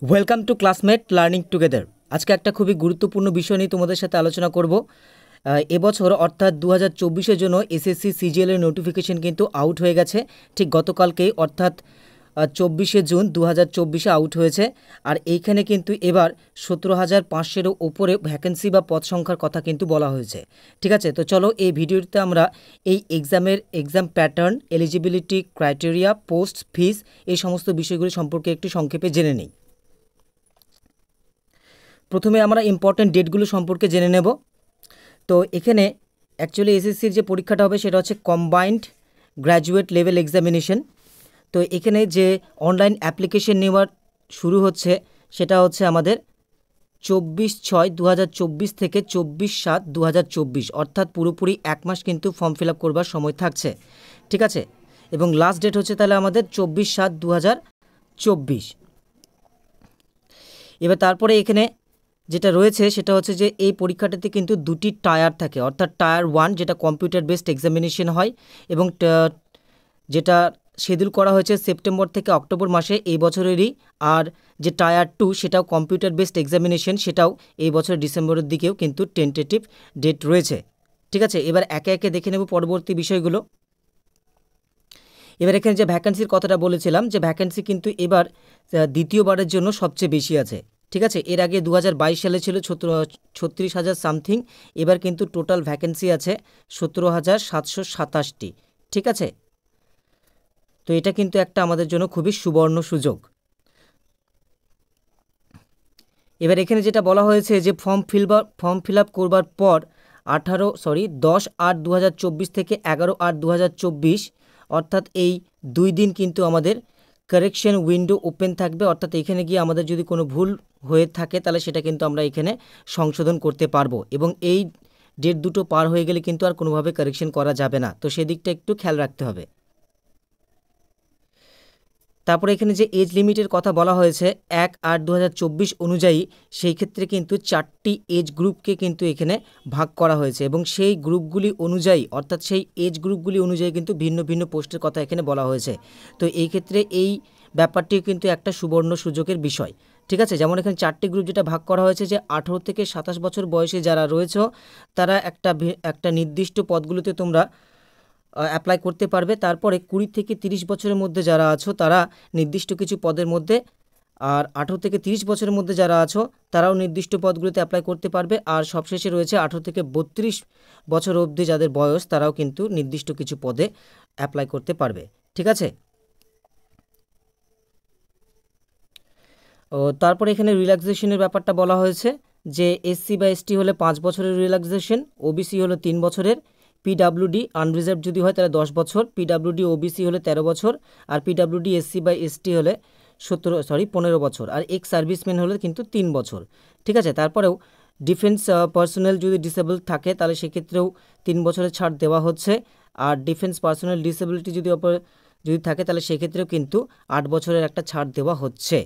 Welcome to classmate learning together. আজকে একটা খুবই গুরুত্বপূর্ণ বিষয় নিয়ে তোমাদের সাথে আলোচনা করব। এবছর অর্থাৎ 2024-এর জন্য এসএসসি সিজিএলের নোটিফিকেশন কিন্তু আউট হয়ে গেছে ঠিক গতকালকেই, অর্থাৎ 24শে জুন 2024-এ আউট হয়েছে। আর এইখানে কিন্তু এবার 17,500-এরও ওপরে ভ্যাকেন্সি বা পদ সংখ্যার কথা কিন্তু বলা হয়েছে। ঠিক আছে, তো চলো এই ভিডিওতে আমরা এই exam pattern, eligibility criteria, post, fees এই সমস্ত বিষয়গুলি সম্পর্কে একটু সংক্ষেপে জেনে নিই। প্রথমে আমরা ইম্পর্ট্যান্ট ডেটগুলো সম্পর্কে জেনে নেব। তো এখানে অ্যাকচুয়ালি এসএসসির যে পরীক্ষাটা হবে সেটা হচ্ছে কম্বাইন্ড গ্র্যাজুয়েট লেভেল এক্সামিনেশন। তো এখানে যে অনলাইন অ্যাপ্লিকেশন নেওয়ার শুরু হচ্ছে সেটা হচ্ছে আমাদের 24/6/2024 থেকে 24/7/2024, অর্থাৎ পুরোপুরি এক মাস কিন্তু ফর্ম ফিল আপ করবার সময় থাকছে। ঠিক আছে, এবং লাস্ট ডেট হচ্ছে তাহলে আমাদের 24/7/2024। এবার তারপরে এখানে যেটা রয়েছে সেটা হচ্ছে যে এই পরীক্ষাটাতে কিন্তু দুটি টায়ার থাকে, অর্থাৎ টায়ার 1 যেটা কম্পিউটার বেসড এক্সামিনেশন হয় এবং যেটা শিডিউল করা হয়েছে সেপ্টেম্বর থেকে অক্টোবর মাসে এই বছরেরই। আর যে টায়ার 2 সেটাও কম্পিউটার বেসড এক্সামিনেশন, সেটাও এই বছর ডিসেম্বরের দিকেও কিন্তু টেন্টেটিভ ডেট রয়েছে। ঠিক আছে, এবার একে একে দেখে নেব পরবর্তী বিষয়গুলো। এবার এখানে যে ভ্যাকেন্সির কথাটা বলেছিলাম, যে ভ্যাকেন্সি কিন্তু এবার দ্বিতীয়বারের জন্য সবচেয়ে বেশি আছে। ঠিক আছে, এর আগে 2022 সালে ছিল 36,000 সামথিং, এবার কিন্তু টোটাল ভ্যাকেন্সি আছে 17,727টি। ঠিক আছে, তো এটা কিন্তু একটা আমাদের জন্য খুবই সুবর্ণ সুযোগ। এবার এখানে যেটা বলা হয়েছে যে ফর্ম ফিল আপ করবার পর 10/8/2024 থেকে 11/8/2024, অর্থাৎ এই 2 দিন কিন্তু আমাদের কারেকশন উইন্ডো ওপেন থাকবে। অর্থাৎ এখানে গিয়ে আমাদের যদি কোনো ভুল হয়ে থাকে তাহলে সেটা কিন্তু আমরা এখানে সংশোধন করতে পারবো, এবং এই ডেট দুটো পার হয়ে গেলে কিন্তু আর কোনোভাবে কারেকশন করা যাবে না। তো সেদিকটা একটু খেয়াল রাখতে হবে। তারপরে এখানে যে এজ লিমিটের কথা বলা হয়েছে 1/8/2024 অনুযায়ী, সেই ক্ষেত্রে কিন্তু 4টি এজ গ্রুপকে কিন্তু এখানে ভাগ করা হয়েছে, এবং সেই গ্রুপগুলি অনুযায়ী, অর্থাৎ সেই এজ গ্রুপগুলি অনুযায়ী কিন্তু ভিন্ন ভিন্ন পোস্টের কথা এখানে বলা হয়েছে। তো এই ক্ষেত্রে এই ব্যাপারটিও কিন্তু একটা সুবর্ণ সুযোগের বিষয়। ঠিক আছে, যেমন এখানে 4টি গ্রুপ যেটা ভাগ করা হয়েছে, যে 18 থেকে 27 বছর বয়সে যারা রয়েছে তারা একটা নির্দিষ্ট পদগুলোতে তোমরা অ্যাপ্লাই করতে পারবে। তারপরে 20 থেকে 30 বছরের মধ্যে যারা আছো তারা নির্দিষ্ট কিছু পদের মধ্যে, আর 18 থেকে 30 বছরের মধ্যে যারা আছো তারাও নির্দিষ্ট পদগুলোতে অ্যাপ্লাই করতে পারবে। আর সবশেষে রয়েছে 18 থেকে 32 বছর অবধি যাদের বয়স, তারাও কিন্তু নির্দিষ্ট কিছু পদে অ্যাপ্লাই করতে পারবে। ঠিক আছে, তারপরে এখানে রিল্যাক্সেশনের ব্যাপারটা বলা হয়েছে, যে এসসি বা এসটি হলে 5 বছরের রিল্যাক্সেশন, ওবিসি হলো 3 বছরের, পিডাব্লিউডি আনরিজার্ভ যদি হয় তাহলে 10 বছর, পিডাব্লিউডি ওবিসি হলে 13 বছর, আর পিডাব্লিউডি এসসি বা এসটি হলে 15 বছর, আর এক্স সার্ভিসম্যান হলে কিন্তু 3 বছর। ঠিক আছে, তারপরেও ডিফেন্স পার্সোনেল যদি ডিসেবল থাকে তাহলে সেক্ষেত্রেও 3 বছরের ছাড় দেওয়া হচ্ছে, আর ডিফেন্স পার্সোনেল ডিসেবিলিটি যদি থাকে তাহলে সেক্ষেত্রেও কিন্তু 8 বছরের একটা ছাড় দেওয়া হচ্ছে।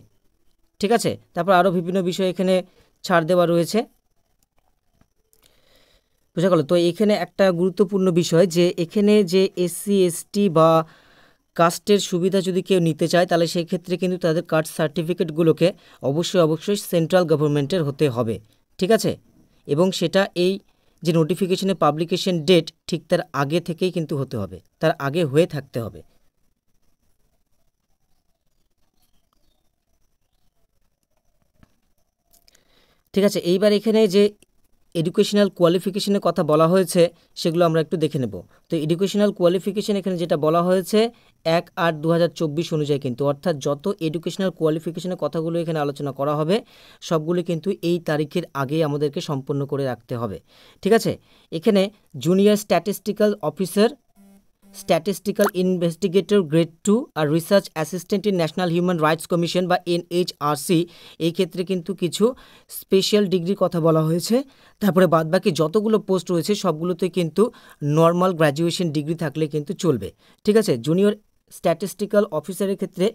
ঠিক আছে, তারপর আরও বিভিন্ন বিষয় এখানে ছাড় দেওয়া রয়েছে। বুঝা গেল? তো এখানে একটা গুরুত্বপূর্ণ বিষয়, যে এখানে যে এসসি এসটি বা কাস্টের সুবিধা যদি কেউ নিতে চায় তাহলে সেই ক্ষেত্রে কিন্তু তাদের কাস্ট সার্টিফিকেটগুলোকে অবশ্যই সেন্ট্রাল গভর্নমেন্টের হতে হবে। ঠিক আছে, এবং সেটা এই যে নোটিফিকেশনের পাবলিকেশন ডেট ঠিক তার আগে থেকেই কিন্তু হতে হবে, তার আগে হয়ে থাকতে হবে। ঠিক আছে, এইবার এখানে যে এডুকেশনাল কোয়ালিফিকেশনের কথা বলা হয়েছে সেগুলো আমরা একটু দেখে নেব। তো এডুকেশনাল কোয়ালিফিকেশন এখানে যেটা বলা হয়েছে 1/8/2024 অনুযায়ী কিন্তু, অর্থাৎ যত এডুকেশনাল কোয়ালিফিকেশনের কথাগুলো এখানে আলোচনা করা হবে সবগুলো কিন্তু এই তারিখের আগে আমাদেরকে সম্পন্ন করে রাখতে হবে। ঠিক আছে, এখানে junior statistical officer, statistical investigator grade 2 আর research assistant in National Human Rights Commission বা এনএইচআরসি, এই ক্ষেত্রে কিন্তু কিছু স্পেশাল ডিগ্রির কথা বলা হয়েছে। তারপরে বাদবাকি যতগুলো পোস্ট রয়েছে সবগুলোতে কিন্তু নর্মাল গ্র্যাজুয়েশন ডিগ্রি থাকলে কিন্তু চলবে। ঠিক আছে, জুনিয়র স্ট্যাটিস্টিক্যাল অফিসারের ক্ষেত্রে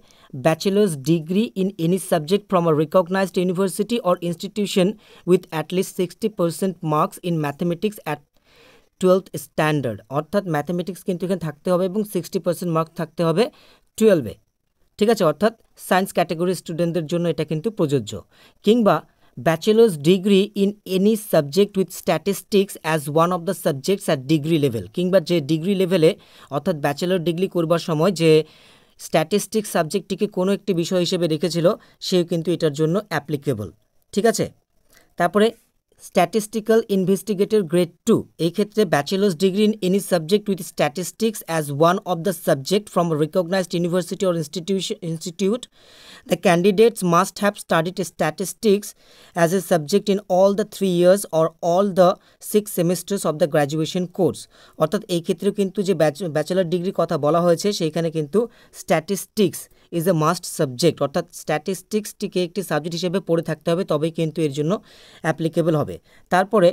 bachelor's degree in any subject from a recognised university or institution with at least 60% marks in mathematics at 12th standard, অর্থাৎ ম্যাথমেটিক্স কিন্তু এখানে থাকতে হবে এবং 60% মার্ক থাকতে হবে 12-এ। ঠিক আছে, অর্থাৎ সায়েন্স ক্যাটাগরির স্টুডেন্টদের জন্য এটা কিন্তু প্রযোজ্য। কিংবা bachelor's degree in any subject with statistics as one of the subjects at degree level, কিংবা যে ডিগ্রি লেভেলে অর্থাৎ ব্যাচেলার ডিগ্রি করবার সময় যে স্ট্যাটিস্টিক্স সাবজেক্টটিকে কোনো একটি বিষয় হিসেবে রেখেছিল সেও কিন্তু এটার জন্য অ্যাপ্লিকেবল। ঠিক আছে, তারপরে স্ট্যাটিস্টিক্যাল ইনভেস্টিগেটর গ্রেড 2, এই ক্ষেত্রে bachelor's degree in any subject with statistics as one of the subject from a recognized university or institute. The candidates must have studied statistics as a subject in all the 3 years or all the 6 semesters of the graduation course. অর্থাৎ এই ক্ষেত্রেও কিন্তু যে bachelor ডিগ্রির কথা বলা হয়েছে সেইখানে কিন্তু statistics is a must subject, অর্থাৎ স্ট্যাটিস্টিক্সটিকে একটি সাবজেক্ট হিসেবে পড়ে থাকতে হবে, তবেই কিন্তু এর জন্য অ্যাপ্লিকেবল হবে। তারপরে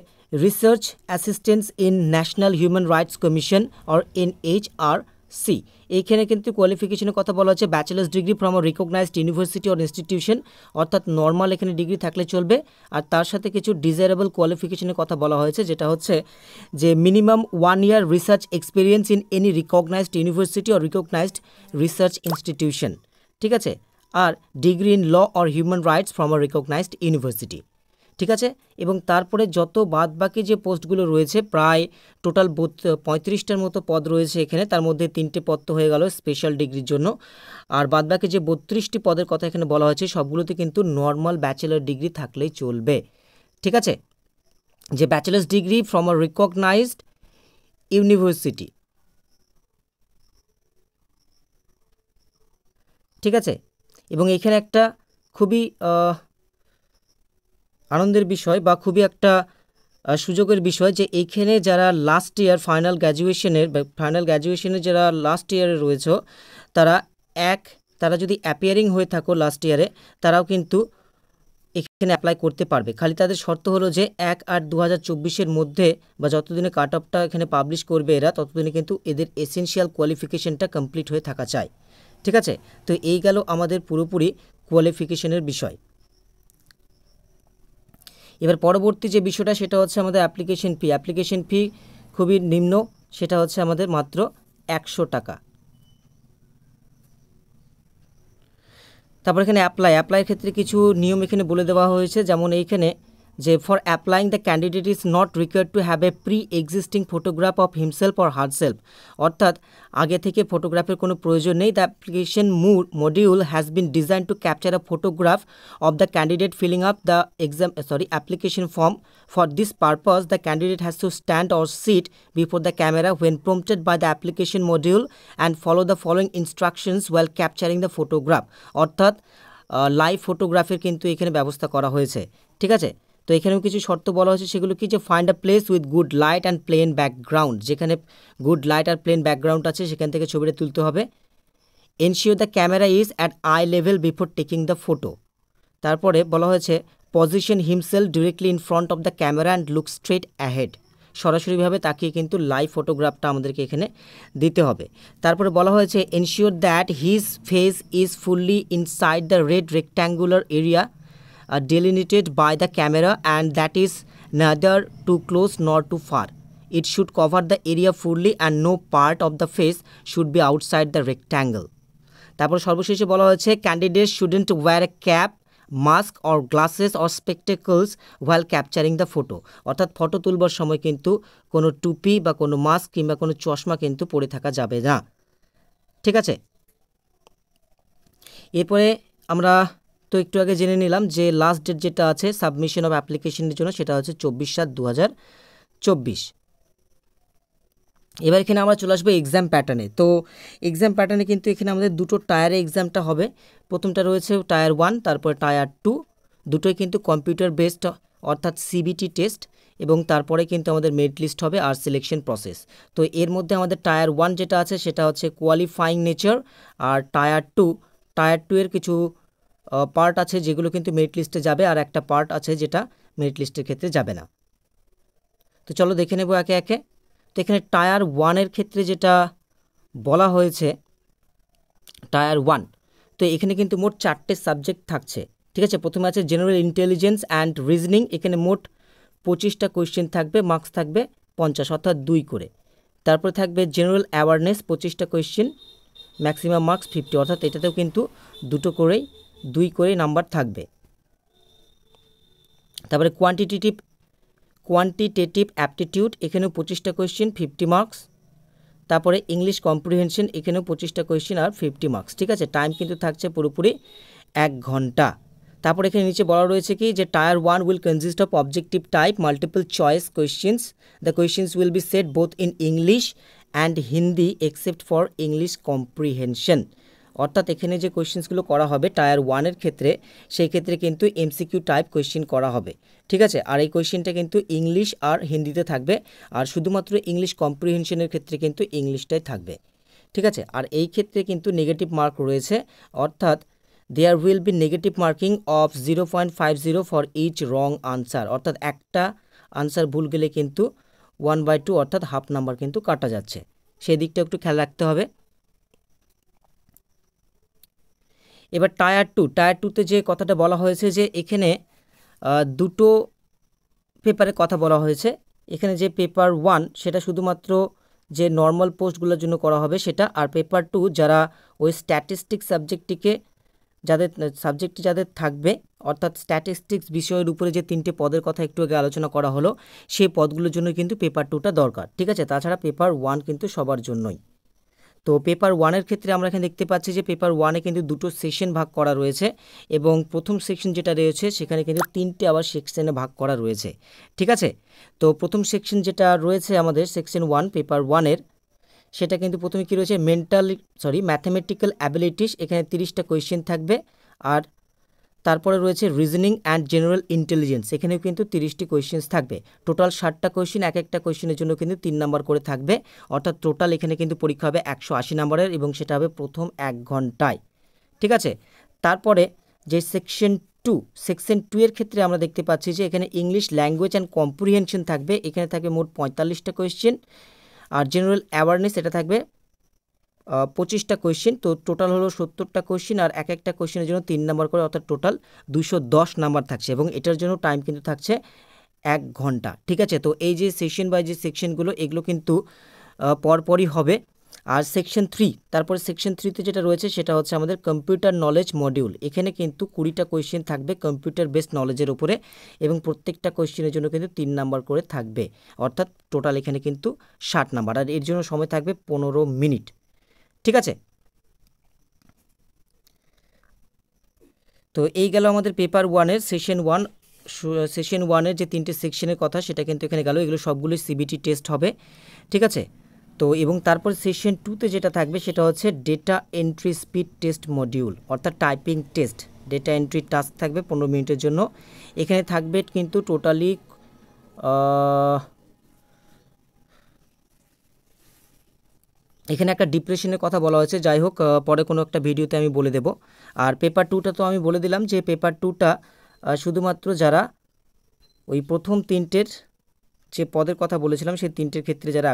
research assistance in National Human Rights Commission or NHRC, এইখানে কিন্তু কোয়ালিফিকেশনের কথা বলা হচ্ছে bachelor's degree from a recognised university or institution, অর্থাৎ নর্মাল এখানে ডিগ্রি থাকলে চলবে। আর তার সাথে কিছু ডিজায়ারেবল কোয়ালিফিকেশনের কথা বলা হয়েছে, যেটা হচ্ছে যে minimum 1 year research experience in any recognised university or recognised research institution. ঠিক আছে, আর degree in law or human rights from a recognised university. ঠিক আছে, এবং তারপরে যত বাদ বাকি যে পোস্টগুলো রয়েছে প্রায় টোটাল 35টার মতো পদ রয়েছে এখানে, তার মধ্যে 3টে পদ তো হয়ে গেল স্পেশাল ডিগ্রির জন্য, আর বাদ বাকি যে 32টি পদের কথা এখানে বলা হয়েছে সবগুলোতে কিন্তু নর্মাল ব্যাচেলার ডিগ্রি থাকলেই চলবে। ঠিক আছে, যে bachelor's degree from a recognised university. ঠিক আছে, এবং এখানে একটা খুবই আনন্দের বিষয় বা খুবই একটা সুযোগের বিষয় যে এইখানে যারা লাস্ট ইয়ার ফাইনাল গ্র্যাজুয়েশনের যারা লাস্ট ইয়ারে রয়েছে তারা যদি অ্যাপিয়ারিং হয়ে থাকো লাস্ট ইয়ারে, তারাও কিন্তু এখানে অ্যাপ্লাই করতে পারবে। খালি তাদের শর্ত হলো যে 1/8/2024 মধ্যে বা যতদিনে কাট অফটা এখানে পাবলিশ করবে এরা, ততদিনে কিন্তু এদের এসেনশিয়াল কোয়ালিফিকেশনটা কমপ্লিট হয়ে থাকা চাই। ঠিক আছে, তো এই গেল আমাদের পুরোপুরি কোয়ালিফিকেশনের বিষয়। এবার পরবর্তী যে বিষয়টা সেটা হচ্ছে আমাদের অ্যাপ্লিকেশন ফি খুবই নিম্ন, সেটা হচ্ছে আমাদের মাত্র 100 টাকা। তারপর এখানে অ্যাপ্লাইয়ের ক্ষেত্রে কিছু নিয়ম এখানে বলে দেওয়া হয়েছে, যেমন এইখানে যে for applying the candidate is not required to have a pre existing photograph of himself or herself, অর্থাৎ আগে থেকে ফটোগ্রাফের কোনো প্রয়োজন নেই। The application module has been design to capture a photograph of the candidate filling up the application form. For this purpose, the candidate has to stand or sit before the camera when prompted by the application module and follow the following instructions while capturing the photograph, অর্থাৎ live ফটোগ্রাফের কিন্তু এখানে ব্যবস্থা করা হয়েছে। ঠিক আছে, তো এখানেও কিছু শর্ত বলা হয়েছে, সেগুলো কি যে find a place with good light and plain background, যেখানে গুড লাইট আর প্লেন ব্যাকগ্রাউন্ড আছে সেখান থেকে ছবিটা তুলতে হবে। Ensure the camera is at eye level before taking the photo. তারপরে বলা হয়েছে position himself directly in front of the camera and look straight ahead, সরাসরিভাবে তাকিয়ে কিন্তু লাইভ ফটোগ্রাফটা আমাদেরকে এখানে দিতে হবে। তারপরে বলা হয়েছে ensure that his face is fully inside the red rectangular area delineated by the camera and that is neither too close nor too far. It should cover the area fully and no part of the face should be outside the rectangle. তারপর সর্বশেষে বলা হয়েছে candidate shouldn't wear a cap, mask or glasses or spectacles while capturing the photo, অর্থাৎ photo তুলবার সময় কিন্তু কোনো টুপি বা কোনো মাস্ক কিংবা কোনো চশমা কিন্তু পরে থাকা যাবে না। ঠিক আছে, এরপরে আমরা তো একটু আগে জেনে নিলাম যে লাস্ট ডেট যেটা আছে সাবমিশন অফ অ্যাপ্লিকেশনের জন্য সেটা হচ্ছে 24/7/2024। এবার এখানে আমরা চলে আসবো এক্সাম প্যাটার্নে। তো এক্সাম প্যাটার্নে কিন্তু এখানে আমাদের দুটো টায়ারে এক্সামটা হবে। প্রথমটা রয়েছে টায়ার 1, তারপরে টায়ার 2, দুটোই কিন্তু কম্পিউটার বেসড অর্থাৎ CBT টেস্ট, এবং তারপরে কিন্তু আমাদের মেরিট লিস্ট হবে আর সিলেকশন প্রসেস। তো এর মধ্যে আমাদের টায়ার 1 যেটা আছে সেটা হচ্ছে কোয়ালিফাইং নেচার, আর টায়ার 2 এর কিছু পার্ট আছে যেগুলো কিন্তু মেরিট লিস্টে যাবে, আর একটা পার্ট আছে যেটা মেরিট লিস্টের ক্ষেত্রে যাবে না। তো চলো দেখে নেব একে একে। তো এখানে টায়ার 1-এর ক্ষেত্রে যেটা বলা হয়েছে টায়ার 1, তো এখানে কিন্তু মোট 4টে সাবজেক্ট থাকছে। ঠিক আছে, প্রথমে আছে জেনারেল ইন্টেলিজেন্স অ্যান্ড রিজনিং, এখানে মোট 25টা কোয়েশ্চেন থাকবে, মার্কস থাকবে 50 অর্থাৎ 2 করে। তারপরে থাকবে জেনারেল অ্যাওয়ারনেস 25টা কোয়েশ্চেন, ম্যাক্সিমাম মার্কস 50, অর্থাৎ এটাতেও কিন্তু 2 করেই নাম্বার থাকবে। তারপরে কোয়ান্টিটেটিভ অ্যাপটিটিউড, এখানেও 25টা কোয়েশ্চেন, 50 মার্কস। তারপরে ইংলিশ কম্প্রিহেনশন, এখানেও 25টা কোয়েশ্চেন আর 50 মার্কস। ঠিক আছে, টাইম কিন্তু থাকছে পুরোপুরি 1 ঘন্টা। তারপর এখানে নিচে বলা রয়েছে কি যে tyre 1 will consist of objective type multiple choice questions. The questions will be set both in English and Hindi except for English comprehension. অর্থাৎ এখানে যে কোয়েশ্চেন্সগুলো করা হবে টায়ার 1-এর ক্ষেত্রে, সেই ক্ষেত্রে কিন্তু এমসিকিউ টাইপ কোয়েশ্চেন করা হবে। ঠিক আছে, আর এই কোয়েশ্চেনটা কিন্তু ইংলিশ আর হিন্দিতে থাকবে, আর শুধুমাত্র ইংলিশ কম্প্রিহেনশনের ক্ষেত্রে কিন্তু ইংলিশটাই থাকবে। ঠিক আছে, আর এই ক্ষেত্রে কিন্তু নেগেটিভ মার্ক রয়েছে, অর্থাৎ there will be negative marking of 0.50 for each wrong answer. অর্থাৎ একটা আনসার ভুল গেলে কিন্তু 1/2 অর্থাৎ হাফ নাম্বার কিন্তু কাটা যাচ্ছে, সেই দিকটা একটু খেয়াল রাখতে হবে। এবার টায়ার 2তে যে কথাটা বলা হয়েছে যে এখানে দুটো পেপারে কথা বলা হয়েছে। এখানে যে পেপার 1 সেটা শুধুমাত্র যে নর্মাল পোস্টগুলোর জন্য করা হবে সেটা, আর পেপার 2 যারা ওই স্ট্যাটিস্টিক্স সাবজেক্টটি যাদের থাকবে, অর্থাৎ স্ট্যাটিস্টিক্স বিষয়ের উপরে যে 3টে পদের কথা একটু আগে আলোচনা করা হলো, সেই পদগুলোর জন্য কিন্তু পেপার 2টা দরকার। ঠিক আছে, তাছাড়া পেপার 1 কিন্তু সবার জন্যই। তো পেপার 1-এর ক্ষেত্রে আমরা এখানে দেখতে পাচ্ছি যে পেপার 1-এ কিন্তু দুটো সেকশন ভাগ করা রয়েছে, এবং প্রথম সেকশন যেটা রয়েছে সেখানে কিন্তু 3টে আবার সেকশনে ভাগ করা রয়েছে। ঠিক আছে, তো প্রথম সেকশন যেটা রয়েছে আমাদের সেকশন 1 পেপার 1-এর, সেটা কিন্তু প্রথমে কি রয়েছে ম্যাথমেটিক্যাল অ্যাবিলিটিস, এখানে 30টা কোয়েশ্চেন থাকবে। আর তারপরে রয়েছে রিজনিং অ্যান্ড জেনারেল ইন্টেলিজেন্স, এখানেও কিন্তু 30টি কোয়েশ্চেন্স থাকবে। টোটাল 60টা কোয়েশ্চেন, এক একটা কোয়েশ্চেনের জন্য কিন্তু 3 নাম্বার করে থাকবে, অর্থাৎ টোটাল এখানে কিন্তু পরীক্ষা হবে 180 নাম্বারের, এবং সেটা হবে প্রথম 1 ঘন্টায়। ঠিক আছে, তারপরে যে সেকশন 2 এর ক্ষেত্রে আমরা দেখতে পাচ্ছি যে এখানে ইংলিশ ল্যাঙ্গুয়েজ অ্যান্ড কম্প্রিহেনশন থাকবে, এখানে থাকবে মোট 45টা কোয়েশ্চেন, আর জেনারেল অ্যাওয়ারনেস এটা থাকবে 25টা কোয়েশ্চেন। তো টোটাল হলো 70টা কোয়েশ্চেন, আর এক একটা কোয়েশ্চেনের জন্য 3 নাম্বার করে, অর্থাৎ টোটাল 210 নাম্বার থাকছে, এবং এটার জন্য টাইম কিন্তু থাকছে 1 ঘন্টা। ঠিক আছে, তো এই যে সেকশন বাই যে সেকশনগুলো এগুলো কিন্তু পরপরই হবে। আর তারপরে সেকশন 3তে যেটা রয়েছে সেটা হচ্ছে আমাদের কম্পিউটার নলেজ মডিউল, এখানে কিন্তু 20টা কোয়েশ্চেন থাকবে কম্পিউটার বেসড নলেজের উপরে, এবং প্রত্যেকটা কোয়েশ্চেনের জন্য কিন্তু 3 নাম্বার করে থাকবে, অর্থাৎ টোটাল এখানে কিন্তু 60 নাম্বার, আর এর জন্য সময় থাকবে 15 মিনিট। ঠিক আছে, তো এই গেল আমাদের পেপার 1-এর সেশন 1-এর যে 3টে সেকশনের কথা, সেটা কিন্তু এখানে গেল, এগুলো সবগুলোই সিবিটি টেস্ট হবে। ঠিক আছে, তো এবং তারপর সেশন 2তে যেটা থাকবে সেটা হচ্ছে data entry speed test module, অর্থাৎ typing test, data entry task থাকবে 15 মিনিটের জন্য। এখানে থাকবে কিন্তু টোটালি এখানে একটা ডিপ্রেশনের কথা বলা হয়েছে, যাই হোক পরে কোনো একটা ভিডিওতে আমি বলে দেব। আর পেপার 2টা তো আমি বলে দিলাম যে পেপার 2টা শুধুমাত্র যারা ওই প্রথম 3টের যে পদের কথা বলেছিলাম সেই 3টের ক্ষেত্রে যারা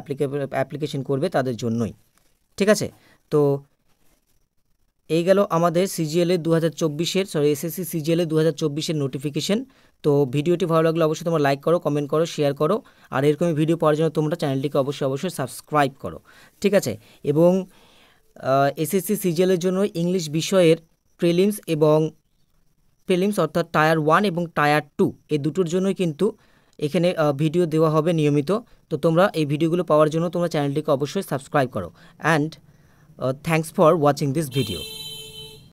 অ্যাপ্লিকেশন করবে তাদের জন্যই। ঠিক আছে, তো এই গেল আমাদের সিজিএলএ 2024-এর এসএসসি সিজিএলএ 2024-এর নোটিফিকেশন। তো ভিডিওটি ভালো লাগলে অবশ্যই তোমরা লাইক করো, কমেন্ট করো, শেয়ার করো, আর এরকমই ভিডিও পাওয়ার জন্য তোমরা চ্যানেলটিকে অবশ্যই সাবস্ক্রাইব করো। ঠিক আছে, এবং এসএসসি সিজিএলের জন্য ইংলিশ বিষয়ের প্রিলিমস অর্থাৎ টায়ার 1 এবং টায়ার 2 এই দুটোর জন্যই কিন্তু এখানে ভিডিও দেওয়া হবে নিয়মিত। তো তোমরা এই ভিডিওগুলো পাওয়ার জন্য তোমরা চ্যানেলটিকে অবশ্যই সাবস্ক্রাইব করো। And thanks for watching this video.